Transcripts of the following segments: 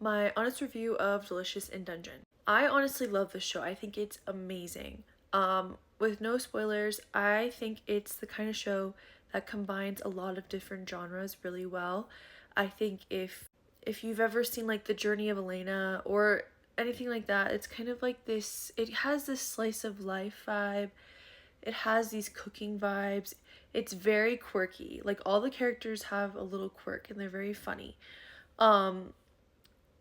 My honest review of Delicious in Dungeon. I honestly love this show. I think it's amazing. With no spoilers, I think it's the kind of show that combines a lot of different genres really well. I think if you've ever seen like The Journey of Elena or anything like that, it's kind of like this, it has this slice of life vibe. It has these cooking vibes. It's very quirky. Like all the characters have a little quirk and they're very funny. Um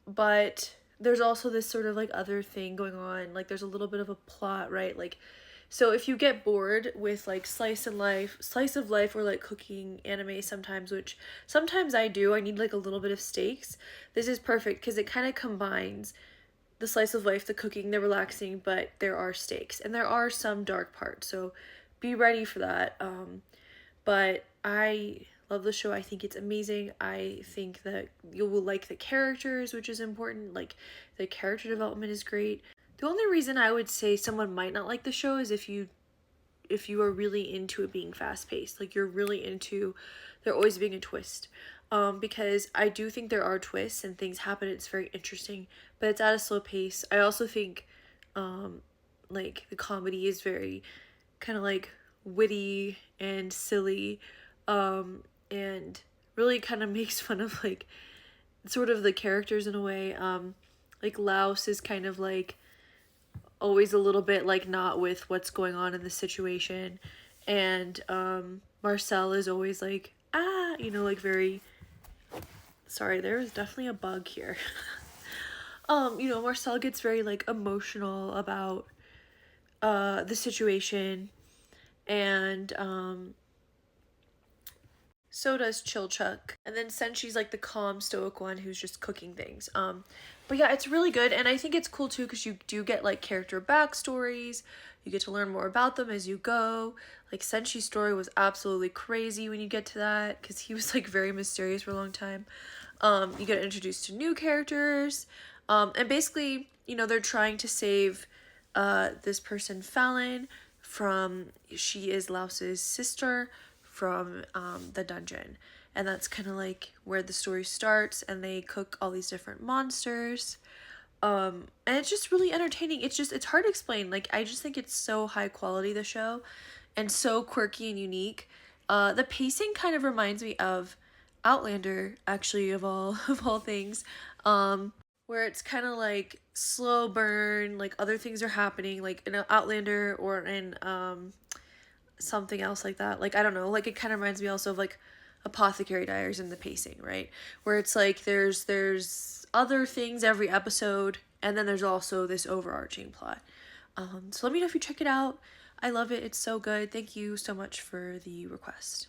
but there's also this sort of like other thing going on, like there's a little bit of a plot, right? Like, so if you get bored with like slice of life or like cooking anime sometimes, which sometimes I do, I need like a little bit of stakes, this is perfect because it kind of combines the slice of life, the cooking, the relaxing, but there are stakes and there are some dark parts, so be ready for that. But I love the show. I think it's amazing. I think that you will like the characters, which is important. Like the character development is great. The only reason I would say someone might not like the show is if you are really into it being fast paced. Like you're really into there always being a twist. Because I do think there are twists and things happen. It's very interesting, but it's at a slow pace. I also think like the comedy is very kind of like witty and silly, and really kind of makes fun of like sort of the characters in a way. Like Laos is kind of like always a little bit like not with what's going on in the situation, and Marcel is always like like very sorry, there is definitely a bug here. Marcel gets very like emotional about the situation, and so does Chilchuck. And then Senshi's like the calm, stoic one who's just cooking things. But yeah, it's really good, and I think it's cool too because you do get like character backstories. You get to learn more about them as you go. Like Senshi's story was absolutely crazy when you get to that because he was like very mysterious for a long time. You get introduced to new characters, and basically, they're trying to save this person Fallon from, she is Laos's sister, from the dungeon. And that's kind of like where the story starts, and they cook all these different monsters. And it's just really entertaining. It's hard to explain. Like I just think it's so high quality, the show, and so quirky and unique. The pacing kind of reminds me of Outlander, actually, of all of all things. Where it's kind of like slow burn, like other things are happening, like in Outlander or in something else like that. Like I don't know, like it kind of reminds me also of like Apothecary Diaries in the pacing, right? Where it's like there's other things every episode, and then there's also this overarching plot. So let me know if you check it out. I love it. It's so good. Thank you so much for the request.